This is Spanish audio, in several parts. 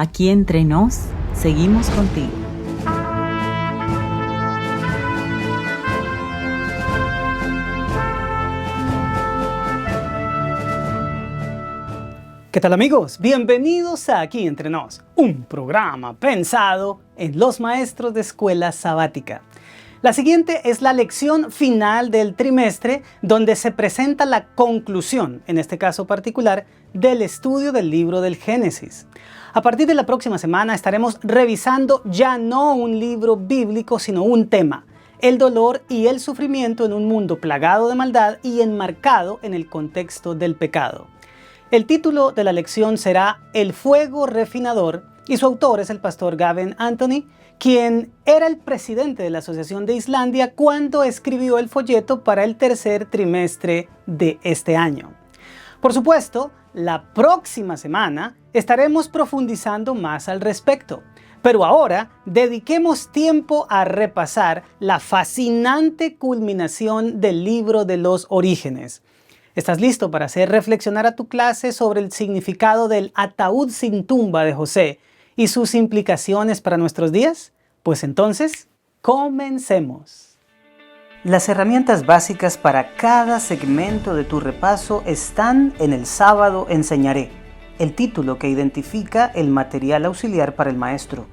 Aquí entre nos, seguimos contigo. ¿Qué tal, amigos? Bienvenidos a Aquí Entre Nos, un programa pensado en los maestros de escuela sabática. La siguiente es la lección final del trimestre, donde se presenta la conclusión, en este caso particular, del estudio del libro del Génesis. A partir de la próxima semana estaremos revisando ya no un libro bíblico, sino un tema: el dolor y el sufrimiento en un mundo plagado de maldad y enmarcado en el contexto del pecado. El título de la lección será El fuego refinador y su autor es el pastor Gavin Anthony, quien era el presidente de la Asociación de Islandia cuando escribió el folleto para el tercer trimestre de este año. Por supuesto, la próxima semana estaremos profundizando más al respecto, pero ahora dediquemos tiempo a repasar la fascinante culminación del libro de los Orígenes. ¿Estás listo para hacer reflexionar a tu clase sobre el significado del ataúd sin tumba de José y sus implicaciones para nuestros días? Pues entonces, comencemos. Las herramientas básicas para cada segmento de tu repaso están en El sábado enseñaré, el título que identifica el material auxiliar para el maestro.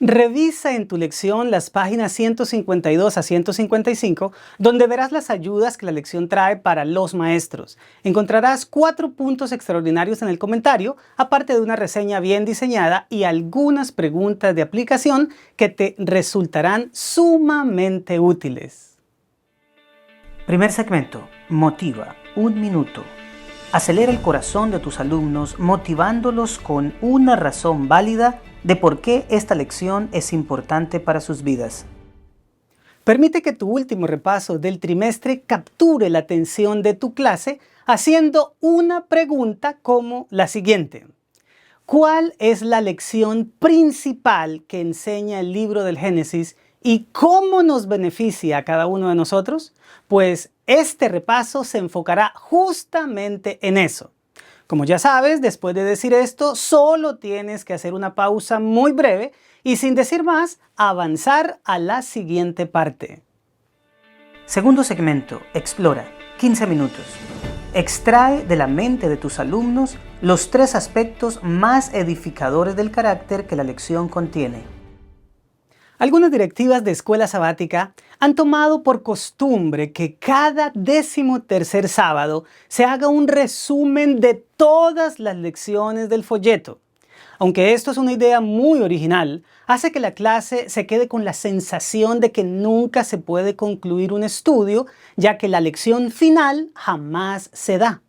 Revisa en tu lección las páginas 152 a 155, donde verás las ayudas que la lección trae para los maestros. Encontrarás 4 puntos extraordinarios en el comentario, aparte de una reseña bien diseñada y algunas preguntas de aplicación que te resultarán sumamente útiles. Primer segmento: motiva, 1 minuto. Acelera el corazón de tus alumnos motivándolos con una razón válida de por qué esta lección es importante para sus vidas. Permite que tu último repaso del trimestre capture la atención de tu clase haciendo una pregunta como la siguiente: ¿cuál es la lección principal que enseña el libro del Génesis y cómo nos beneficia a cada uno de nosotros? Pues este repaso se enfocará justamente en eso. Como ya sabes, después de decir esto, solo tienes que hacer una pausa muy breve y, sin decir más, avanzar a la siguiente parte. Segundo segmento: explora, 15 minutos. Extrae de la mente de tus alumnos los 3 aspectos más edificadores del carácter que la lección contiene. Algunas directivas de escuela sabática han tomado por costumbre que cada 13º sábado se haga un resumen de todas las lecciones del folleto. Aunque esto es una idea muy original, hace que la clase se quede con la sensación de que nunca se puede concluir un estudio, ya que la lección final jamás se da.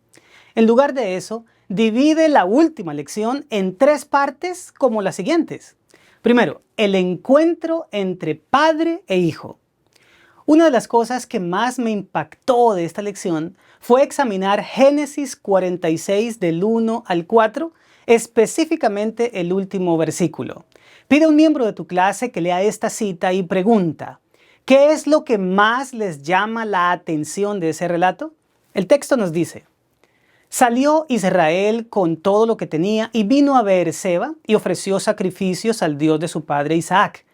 En lugar de eso, divide la última lección en 3 partes como las siguientes. Primero, el encuentro entre padre e hijo. Una de las cosas que más me impactó de esta lección fue examinar Génesis 46 del 1 al 4, específicamente el último versículo. Pide a un miembro de tu clase que lea esta cita y pregunta: ¿qué es lo que más les llama la atención de ese relato? El texto nos dice: salió Israel con todo lo que tenía y vino a Beerseba y ofreció sacrificios al Dios de su padre Isaac.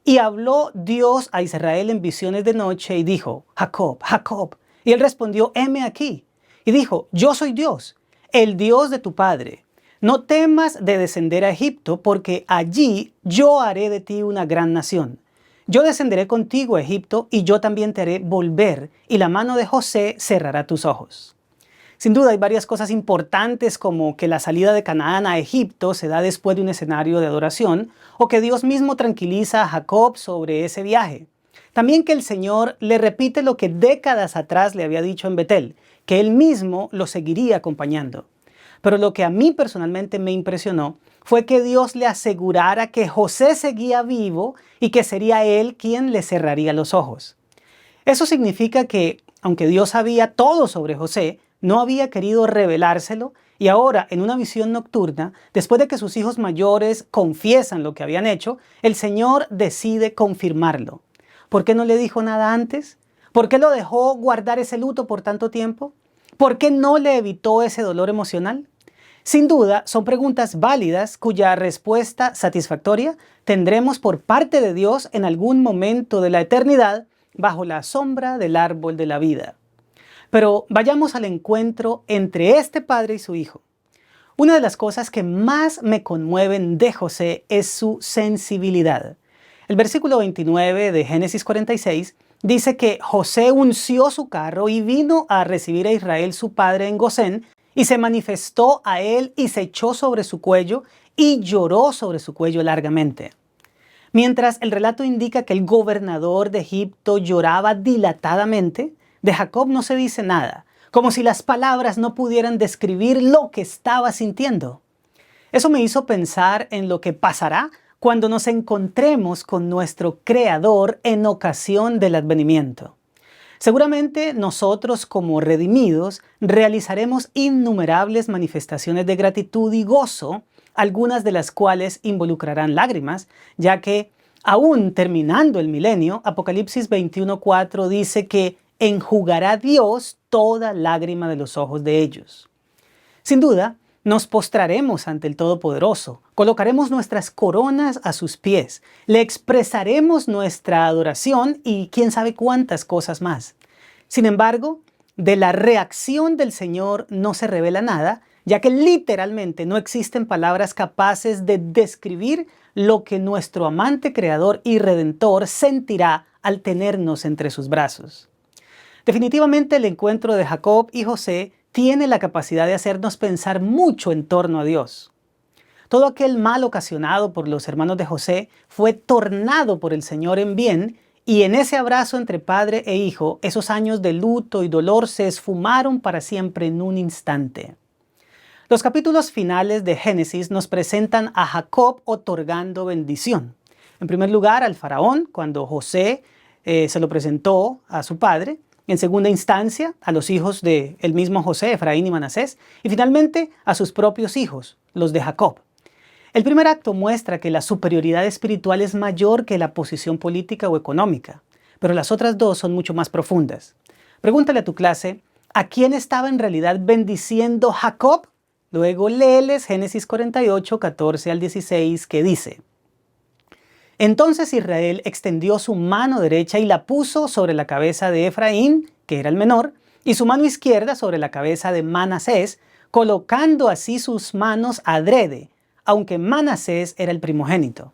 Y habló Dios a Israel en visiones de noche y dijo: Jacob, Jacob. Y él respondió: heme aquí. Y dijo: yo soy Dios, el Dios de tu padre. No temas de descender a Egipto, porque allí yo haré de ti una gran nación. Yo descenderé contigo a Egipto y yo también te haré volver, y la mano de José cerrará tus ojos. Sin duda hay varias cosas importantes, como que la salida de Canaán a Egipto se da después de un escenario de adoración, o que Dios mismo tranquiliza a Jacob sobre ese viaje. También que el Señor le repite lo que décadas atrás le había dicho en Betel, que Él mismo lo seguiría acompañando. Pero lo que a mí personalmente me impresionó fue que Dios le asegurara que José seguía vivo y que sería Él quien le cerraría los ojos. Eso significa que, aunque Dios sabía todo sobre José, no había querido revelárselo, y ahora, en una visión nocturna, después de que sus hijos mayores confiesan lo que habían hecho, el Señor decide confirmarlo. ¿Por qué no le dijo nada antes? ¿Por qué lo dejó guardar ese luto por tanto tiempo? ¿Por qué no le evitó ese dolor emocional? Sin duda, son preguntas válidas cuya respuesta satisfactoria tendremos por parte de Dios en algún momento de la eternidad bajo la sombra del árbol de la vida. Pero vayamos al encuentro entre este padre y su hijo. Una de las cosas que más me conmueven de José es su sensibilidad. El versículo 29 de Génesis 46 dice que José unció su carro y vino a recibir a Israel su padre en Gosén, y se manifestó a él y se echó sobre su cuello y lloró sobre su cuello largamente. Mientras el relato indica que el gobernador de Egipto lloraba dilatadamente, de Jacob no se dice nada, como si las palabras no pudieran describir lo que estaba sintiendo. Eso me hizo pensar en lo que pasará cuando nos encontremos con nuestro Creador en ocasión del advenimiento. Seguramente nosotros como redimidos realizaremos innumerables manifestaciones de gratitud y gozo, algunas de las cuales involucrarán lágrimas, ya que aún terminando el milenio, Apocalipsis 21:4 dice que enjugará Dios toda lágrima de los ojos de ellos. Sin duda, nos postraremos ante el Todopoderoso, colocaremos nuestras coronas a sus pies, le expresaremos nuestra adoración y quién sabe cuántas cosas más. Sin embargo, de la reacción del Señor no se revela nada, ya que literalmente no existen palabras capaces de describir lo que nuestro amante Creador y Redentor sentirá al tenernos entre sus brazos. Definitivamente el encuentro de Jacob y José tiene la capacidad de hacernos pensar mucho en torno a Dios. Todo aquel mal ocasionado por los hermanos de José fue tornado por el Señor en bien, y en ese abrazo entre padre e hijo, esos años de luto y dolor se esfumaron para siempre en un instante. Los capítulos finales de Génesis nos presentan a Jacob otorgando bendición. En primer lugar, al faraón, cuando José se lo presentó a su padre. En segunda instancia, a los hijos del mismo José, Efraín y Manasés, y finalmente a sus propios hijos, los de Jacob. El primer acto muestra que la superioridad espiritual es mayor que la posición política o económica, pero las otras dos son mucho más profundas. Pregúntale a tu clase, ¿a quién estaba en realidad bendiciendo Jacob? Luego léeles Génesis 48, 14 al 16, que dice: Entonces Israel extendió su mano derecha y la puso sobre la cabeza de Efraín, que era el menor, y su mano izquierda sobre la cabeza de Manasés, colocando así sus manos adrede, aunque Manasés era el primogénito.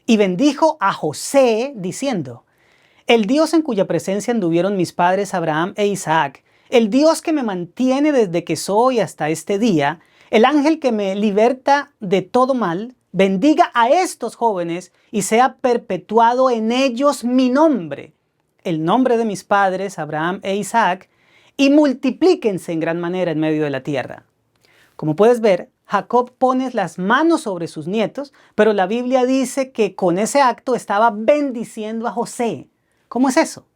Y bendijo a José, diciendo: El Dios en cuya presencia anduvieron mis padres Abraham e Isaac, el Dios que me mantiene desde que soy hasta este día, el ángel que me liberta de todo mal, bendiga a estos jóvenes y sea perpetuado en ellos mi nombre, el nombre de mis padres Abraham e Isaac, y multiplíquense en gran manera en medio de la tierra. Como puedes ver, Jacob pone las manos sobre sus nietos, pero la Biblia dice que con ese acto estaba bendiciendo a José. ¿Cómo es eso?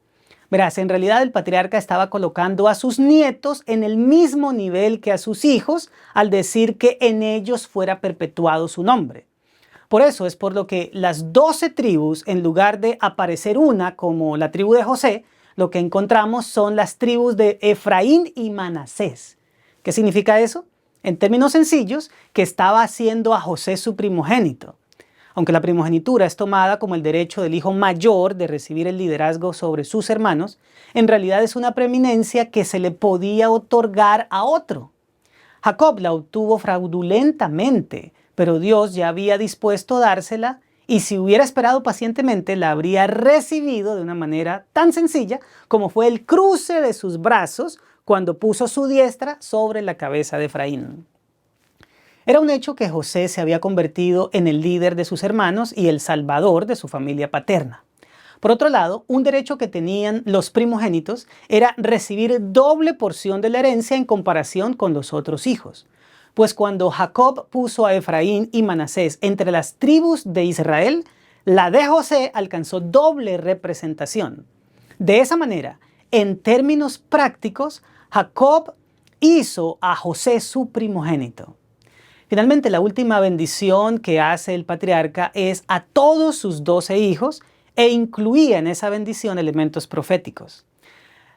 Verás, en realidad el patriarca estaba colocando a sus nietos en el mismo nivel que a sus hijos al decir que en ellos fuera perpetuado su nombre. Por eso es por lo que las 12 tribus, en lugar de aparecer una como la tribu de José, lo que encontramos son las tribus de Efraín y Manasés. ¿Qué significa eso? En términos sencillos, que estaba haciendo a José su primogénito. Aunque la primogenitura es tomada como el derecho del hijo mayor de recibir el liderazgo sobre sus hermanos, en realidad es una preeminencia que se le podía otorgar a otro. Jacob la obtuvo fraudulentamente, pero Dios ya había dispuesto dársela, y si hubiera esperado pacientemente la habría recibido de una manera tan sencilla como fue el cruce de sus brazos cuando puso su diestra sobre la cabeza de Efraín. Era un hecho que José se había convertido en el líder de sus hermanos y el salvador de su familia paterna. Por otro lado, un derecho que tenían los primogénitos era recibir doble porción de la herencia en comparación con los otros hijos. Pues cuando Jacob puso a Efraín y Manasés entre las tribus de Israel, la de José alcanzó doble representación. De esa manera, en términos prácticos, Jacob hizo a José su primogénito. Finalmente, la última bendición que hace el patriarca es a todos sus 12 hijos e incluía en esa bendición elementos proféticos.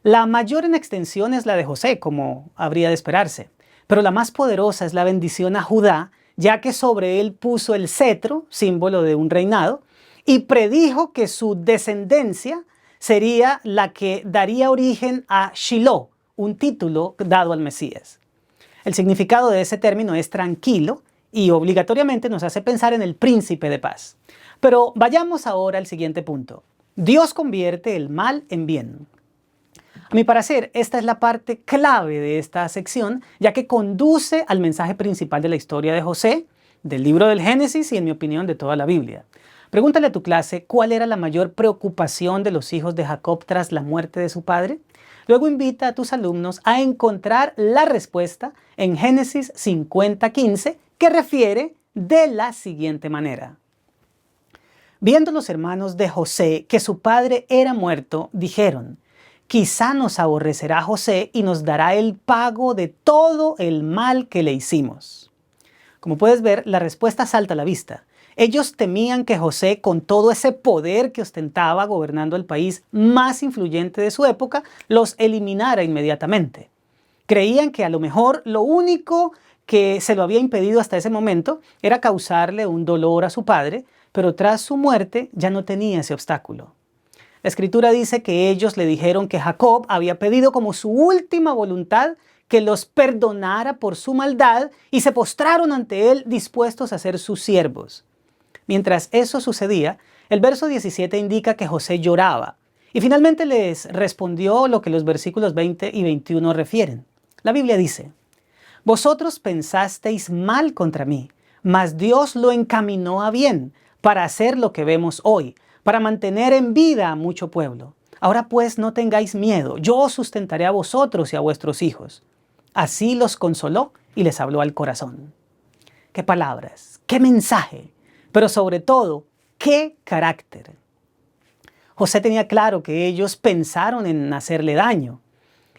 La mayor en extensión es la de José, como habría de esperarse, pero la más poderosa es la bendición a Judá, ya que sobre él puso el cetro, símbolo de un reinado, y predijo que su descendencia sería la que daría origen a Shiloh, un título dado al Mesías. El significado de ese término es tranquilo y obligatoriamente nos hace pensar en el príncipe de paz. Pero vayamos ahora al siguiente punto. Dios convierte el mal en bien. A mi parecer, esta es la parte clave de esta sección, ya que conduce al mensaje principal de la historia de José, del libro del Génesis y, en mi opinión, de toda la Biblia. Pregúntale a tu clase cuál era la mayor preocupación de los hijos de Jacob tras la muerte de su padre. Luego invita a tus alumnos a encontrar la respuesta en Génesis 50:15, que refiere de la siguiente manera. Viendo los hermanos de José que su padre era muerto, dijeron: quizá nos aborrecerá José y nos dará el pago de todo el mal que le hicimos. Como puedes ver, la respuesta salta a la vista. Ellos temían que José, con todo ese poder que ostentaba gobernando el país más influyente de su época, los eliminara inmediatamente. Creían que a lo mejor lo único que se lo había impedido hasta ese momento era causarle un dolor a su padre, pero tras su muerte ya no tenía ese obstáculo. La Escritura dice que ellos le dijeron que Jacob había pedido como su última voluntad que los perdonara por su maldad y se postraron ante él dispuestos a ser sus siervos. Mientras eso sucedía, el verso 17 indica que José lloraba y finalmente les respondió lo que los versículos 20 y 21 refieren. La Biblia dice: vosotros pensasteis mal contra mí, mas Dios lo encaminó a bien para hacer lo que vemos hoy, para mantener en vida a mucho pueblo. Ahora pues no tengáis miedo, yo os sustentaré a vosotros y a vuestros hijos. Así los consoló y les habló al corazón. ¡Qué palabras! ¡Qué mensaje! Pero sobre todo, ¡qué carácter! José tenía claro que ellos pensaron en hacerle daño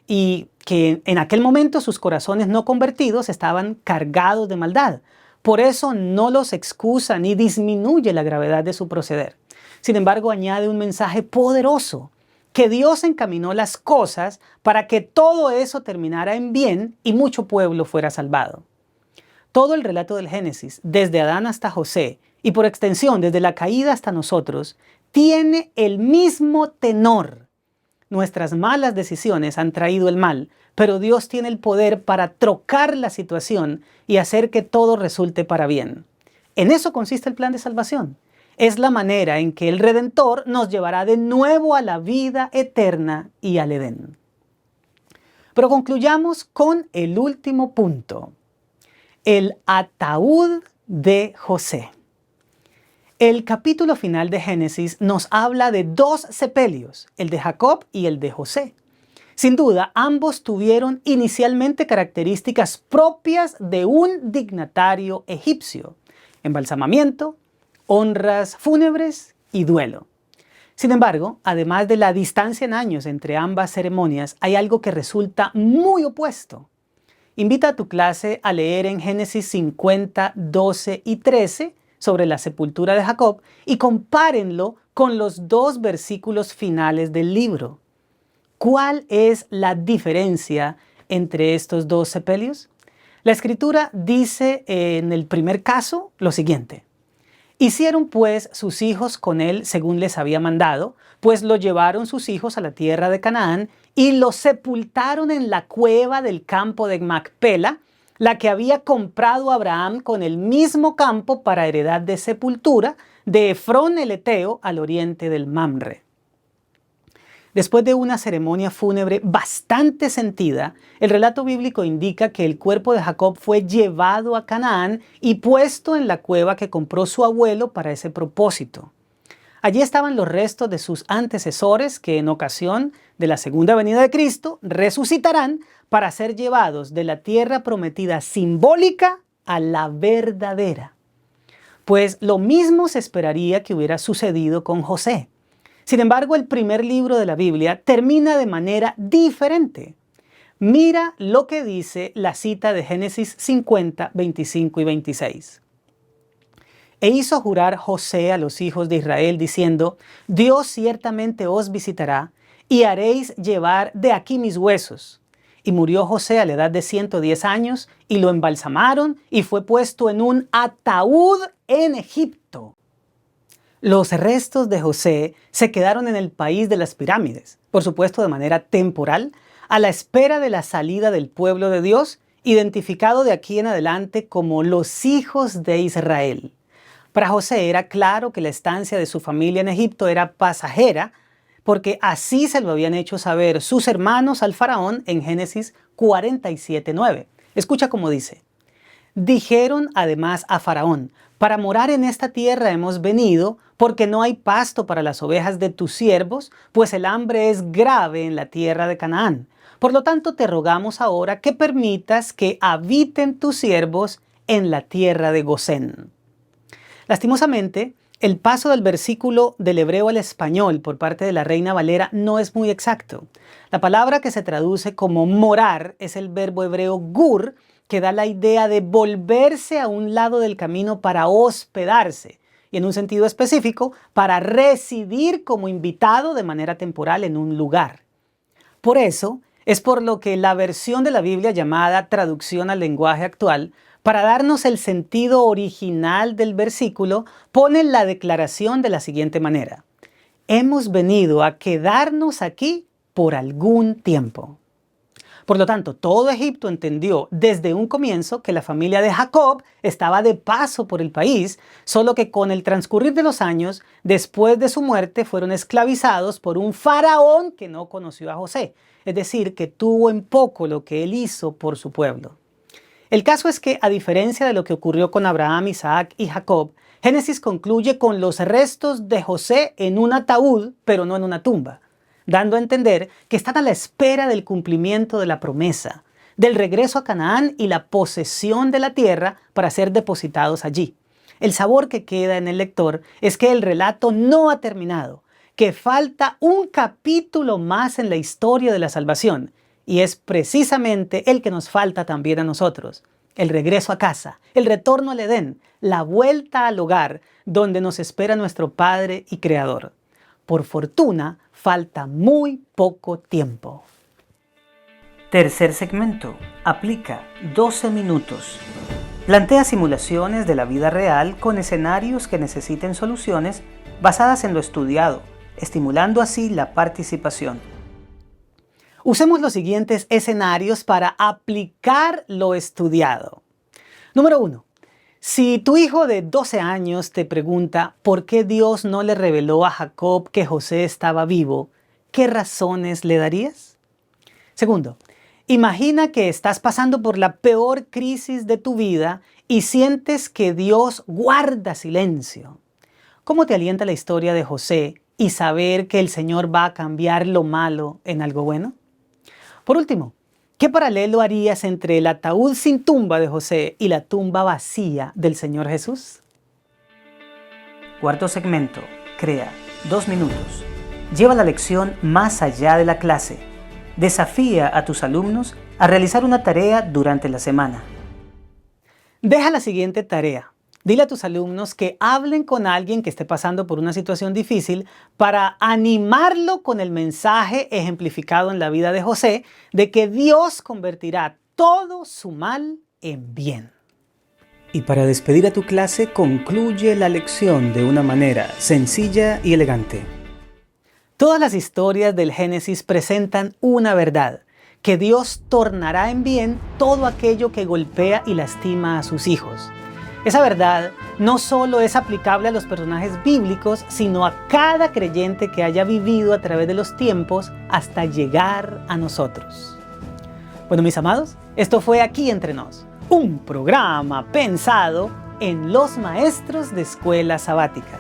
y que en aquel momento sus corazones no convertidos estaban cargados de maldad. Por eso no los excusa ni disminuye la gravedad de su proceder. Sin embargo, añade un mensaje poderoso, que Dios encaminó las cosas para que todo eso terminara en bien y mucho pueblo fuera salvado. Todo el relato del Génesis, desde Adán hasta José, y por extensión desde la caída hasta nosotros, tiene el mismo tenor. Nuestras malas decisiones han traído el mal, pero Dios tiene el poder para trocar la situación y hacer que todo resulte para bien. En eso consiste el plan de salvación. Es la manera en que el Redentor nos llevará de nuevo a la vida eterna y al Edén. Pero concluyamos con el último punto: el ataúd de José. El capítulo final de Génesis nos habla de dos sepelios, el de Jacob y el de José. Sin duda, ambos tuvieron inicialmente características propias de un dignatario egipcio: embalsamamiento, honras fúnebres y duelo. Sin embargo, además de la distancia en años entre ambas ceremonias, hay algo que resulta muy opuesto. Invita a tu clase a leer en Génesis 50, 12 y 13 sobre la sepultura de Jacob y compárenlo con los dos versículos finales del libro. ¿Cuál es la diferencia entre estos dos sepelios? La Escritura dice en el primer caso lo siguiente: hicieron pues sus hijos con él según les había mandado, pues lo llevaron sus hijos a la tierra de Canaán y lo sepultaron en la cueva del campo de Macpela, la que había comprado Abraham con el mismo campo para heredad de sepultura de Efrón el Eteo al oriente del Mamre. Después de una ceremonia fúnebre bastante sentida, el relato bíblico indica que el cuerpo de Jacob fue llevado a Canaán y puesto en la cueva que compró su abuelo para ese propósito. Allí estaban los restos de sus antecesores que en ocasión de la segunda venida de Cristo resucitarán para ser llevados de la tierra prometida simbólica a la verdadera. Pues lo mismo se esperaría que hubiera sucedido con José. Sin embargo, el primer libro de la Biblia termina de manera diferente. Mira lo que dice la cita de Génesis 50, 25 y 26. E hizo jurar José a los hijos de Israel, diciendo: Dios ciertamente os visitará, y haréis llevar de aquí mis huesos, Y murió José a la edad de 110 años y lo embalsamaron y fue puesto en un ataúd en Egipto. Los restos de José se quedaron en el país de las pirámides, por supuesto de manera temporal, a la espera de la salida del pueblo de Dios, identificado de aquí en adelante como los hijos de Israel. Para José era claro que la estancia de su familia en Egipto era pasajera, porque así se lo habían hecho saber sus hermanos al faraón en Génesis 47:9. Escucha cómo dice: dijeron además a Faraón: para morar en esta tierra hemos venido, porque no hay pasto para las ovejas de tus siervos, pues el hambre es grave en la tierra de Canaán. Por lo tanto, te rogamos ahora que permitas que habiten tus siervos en la tierra de Gosén. Lastimosamente, el paso del versículo del hebreo al español por parte de la Reina Valera no es muy exacto. La palabra que se traduce como morar es el verbo hebreo gur, que da la idea de volverse a un lado del camino para hospedarse, y en un sentido específico, para residir como invitado de manera temporal en un lugar. Por eso, es por lo que la versión de la Biblia llamada Traducción al lenguaje actual, para darnos el sentido original del versículo, pone la declaración de la siguiente manera: hemos venido a quedarnos aquí por algún tiempo. Por lo tanto, todo Egipto entendió desde un comienzo que la familia de Jacob estaba de paso por el país, solo que con el transcurrir de los años, después de su muerte, fueron esclavizados por un faraón que no conoció a José, es decir, que tuvo en poco lo que él hizo por su pueblo. El caso es que, a diferencia de lo que ocurrió con Abraham, Isaac y Jacob, Génesis concluye con los restos de José en un ataúd, pero no en una tumba, dando a entender que están a la espera del cumplimiento de la promesa, del regreso a Canaán y la posesión de la tierra para ser depositados allí. El sabor que queda en el lector es que el relato no ha terminado, que falta un capítulo más en la historia de la salvación, y es precisamente el que nos falta también a nosotros: el regreso a casa, el retorno al Edén, la vuelta al hogar donde nos espera nuestro Padre y Creador. Por fortuna, falta muy poco tiempo. Tercer segmento. Aplica 12 minutos. Plantea simulaciones de la vida real con escenarios que necesiten soluciones basadas en lo estudiado, estimulando así la participación. Usemos los siguientes escenarios para aplicar lo estudiado. Número 1. Si tu hijo de 12 años te pregunta por qué Dios no le reveló a Jacob que José estaba vivo, ¿qué razones le darías? Segundo, imagina que estás pasando por la peor crisis de tu vida y sientes que Dios guarda silencio. ¿Cómo te alienta la historia de José y saber que el Señor va a cambiar lo malo en algo bueno? Por último, ¿qué paralelo harías entre el ataúd sin tumba de José y la tumba vacía del Señor Jesús? Cuarto segmento. Crea 2 minutos. Lleva la lección más allá de la clase. Desafía a tus alumnos a realizar una tarea durante la semana. Deja la siguiente tarea. Dile a tus alumnos que hablen con alguien que esté pasando por una situación difícil para animarlo con el mensaje ejemplificado en la vida de José de que Dios convertirá todo su mal en bien. Y para despedir a tu clase, concluye la lección de una manera sencilla y elegante. Todas las historias del Génesis presentan una verdad: que Dios tornará en bien todo aquello que golpea y lastima a sus hijos. Esa verdad no solo es aplicable a los personajes bíblicos, sino a cada creyente que haya vivido a través de los tiempos hasta llegar a nosotros. Bueno, mis amados, esto fue Aquí Entre Nos, un programa pensado en los maestros de escuela sabática.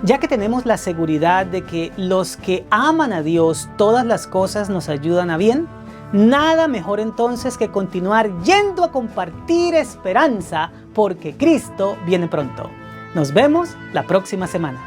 Ya que tenemos la seguridad de que los que aman a Dios, todas las cosas nos ayudan a bien, nada mejor entonces que continuar yendo a compartir esperanza, porque Cristo viene pronto. Nos vemos la próxima semana.